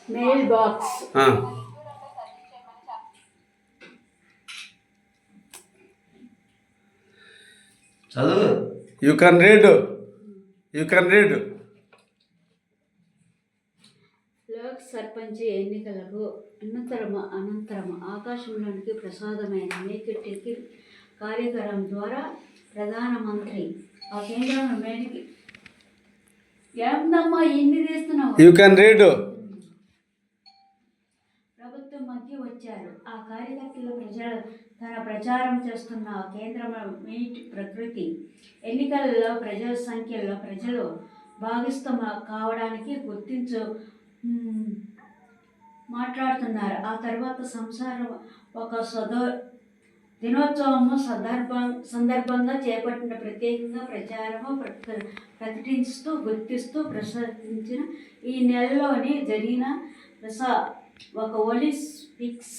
Mail box. చదువు. You can read. లోక్ సర్పంచ్ ఎన్నికలకు అనంతరం ఆకాశంలోనికి ప్రసాదమైన మేకెట్టికి కార్యక్రమం ద్వారా ప్రధానమంత్రి ఆ కేంద్రంలో మేనికి ఏందమ్మా ఇన్ని తీస్తున్నావు. You can read. ప్రభుత్వం మధ్య వచ్చారు. ఆ కార్యకర్తలు తన ప్రచారం చేస్తున్న కేంద్ర మీట్ ప్రకృతి ఎన్నికలలో ప్రజల సంఖ్యలో ప్రజలు భాగస్వామ కావడానికి గుర్తించు మాట్లాడుతున్నారు. ఆ తర్వాత సంసారం ఒక దినోత్సవం సందర్భంగా చేపట్టిన ప్రత్యేకంగా ప్రచారము గుర్తిస్తూ ప్రసాదించిన ఈ నెలలోని జరిగిన ఒక Olympics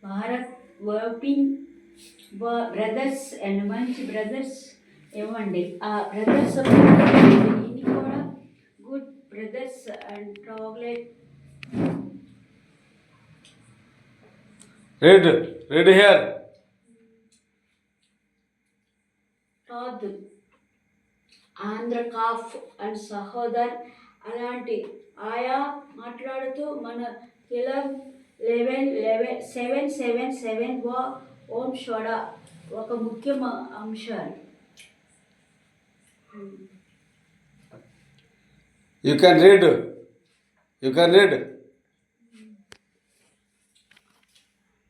Bharat working brothers and మంచి బ్రదర్స్ ఇవ్వండి. ఆ బ్రదర్స్ ఇన్ని కూడా good brothers and chocolate. Read here. కాదు ఆంధ్ర కాఫ్ అండ్ సహోదర్ అలాంటి ఆయా మాట్లాడుతూ మన కిలర్ 777 ఓం షోడా ఒక ముఖ్య అంశాలు. You can read.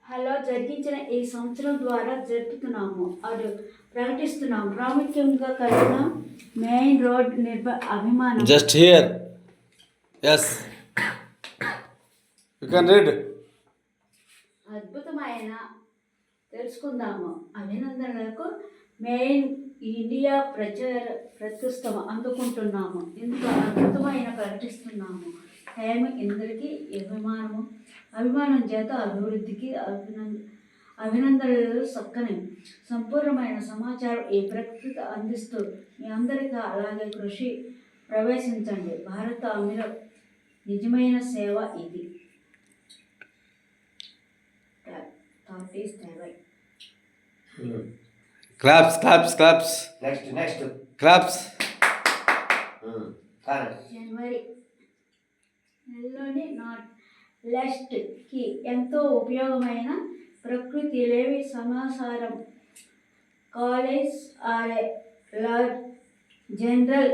హలో జరిగించిన ఈ సంవత్సరం ద్వారా జరుపుతున్నాము అది ప్రకటిస్తున్నాము. ప్రాముఖ్యంగా కలిగిన మెయిన్ రోడ్ అభిమానం. Just here. Yes. You can read. అద్భుతమైన తెలుసుకుందాము. అభినందనలకు మెయిన్ ఇండియా ప్రతిష్టం అందుకుంటున్నాము. ఇంత అద్భుతమైన ప్రకటిస్తున్నాము. టైం ఇందరికీ అభిమానం చేత అభివృద్ధికి అభినందనలు చక్కని సంపూర్ణమైన సమాచారం ఈ ప్రకృతి అందిస్తూ మీ అందరికీ అలాగే కృషి ప్రవేశించండి. భారత అమీర నిజమైన సేవ ఇది. Claps. Next. Claps. జనవరి నెలలోని కి ఎంతో ఉపయోగమైన ప్రకృతి లేవి సమాచారం కాలేజ్ జనరల్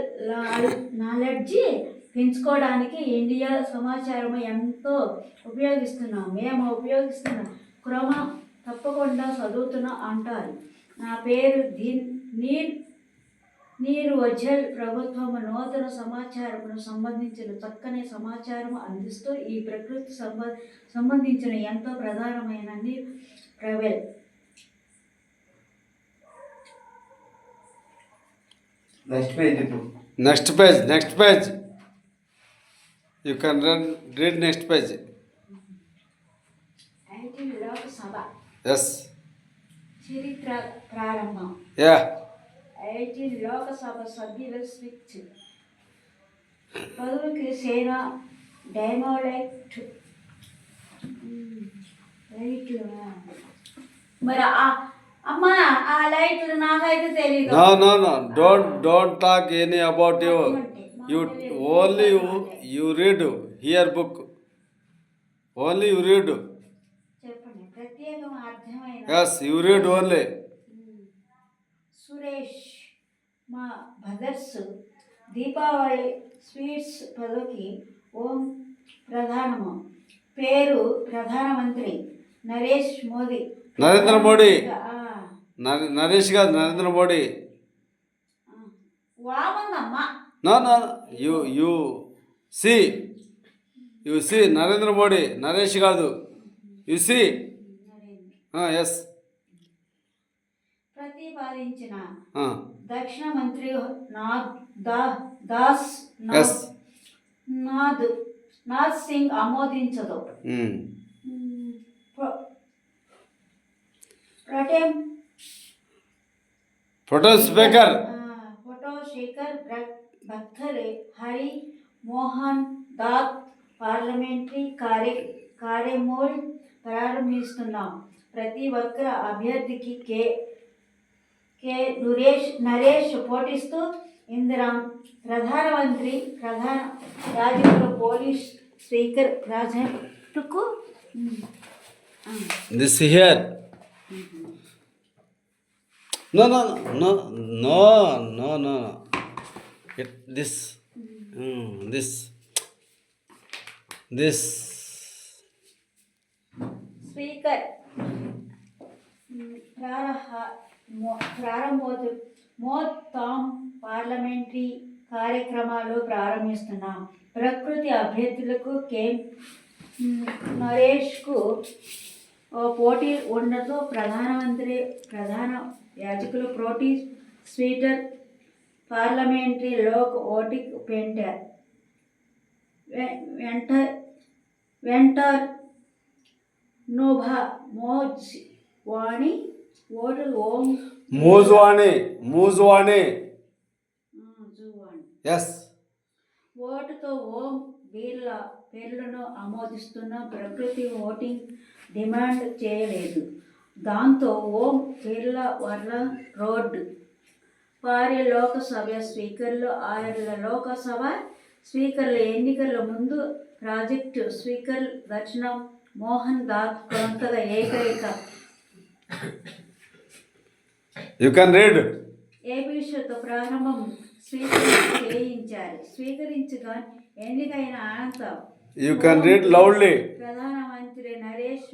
నాలెడ్జి పెంచుకోవడానికి ఇండియా సమాచారం ఎంతో మేము ఉపయోగిస్తున్నాం. క్రమ తప్పకుండా చదువుతున్నా అంటారు. నా పేరు నీరు వజల్. ప్రభుత్వం నూతన సమాచారం సంబంధించిన చక్కని సమాచారం అందిస్తూ ఈ ప్రకృతి సంబంధించిన ఎంతో ప్రధానమైన travel. Next page. You can read next page. Lok Sabha. Yes. చరిత్ర ప్రారంభం. Yeah. లోకసభ సభ్యుల స్విచ్ పదవికి సేన డైమోలైట్ లైట్లు. మరి అమ్మా ఆ లైట్లు నాకైతే తెలియదు. No. Don't talk any about you. You read here book. Only you read. చెప్పండి. ప్రత్యేకం అర్థమైన. Yes, you read only. Suresh మా బ్రదర్స్ దీపావళి స్వీట్స్ పదవికి ఓం ప్రధానము. పేరు ప్రధానమంత్రి నరేంద్ర మోడీ. నరేష్ కాదు, Narendra Modi. వామన్నమ్మా. No. You see Narendra Modi. Naresh కాదు. You see. Yes. ప్రతిపాదించిన దక్షిణ మంత్రి నాథ్ సింగ్ ఆమోదించదు. ఫోటో స్పీకర్ భక్తరే హరి మోహన్ దాత్ పార్లమెంటరీ కార్యమూల్ ప్రారంభిస్తున్నాం. ప్రతి ఒక్క అభ్యర్థికి కె నరేష్ పోటీస్తూ ఇందిరా ప్రధానమంత్రి ప్రధాన యాజకులు పోలీస్ స్పీకర్ ప్రాజెక్టుకు This here. No. This. This. Speaker మొత్తం పార్లమెంటరీ కార్యక్రమాలు ప్రారంభిస్తున్నాం. ప్రకృతి అభ్యర్థులకు నరేష్కు పోటీ ఉండదు. ప్రధాన యాజకులు ప్రోటీ స్పీకర్ పార్లమెంటరీ లోక్ ఓటింగ్ పెంటర్ వెంటర్ నోభా వాణి ఓటు ఓం మూజువాణి. ఎస్. ఓటుతో ఓం వీళ్ళ పేర్లను ఆమోదిస్తున్న ప్రకృతి ఓటింగ్ డిమాండ్ చేయలేదు. దాంతో ఓం బిర్ల వర్ల రోడ్ వారి లోకసభ స్పీకర్లు 6 లోకసభ స్పీకర్ల ఎన్నికల ముందు ప్రాజెక్టు స్పీకర్ దర్శన మోహన్ దాస్ కొత్తగా ఏకైక యు కెన్ రీడ్ ఏపీతో ప్రారంభం స్వీకరించగా ఎన్నికైన అనంతరం యు కెన్ రీడ్ లౌడ్లీ ప్రధానమంత్రి నరేష్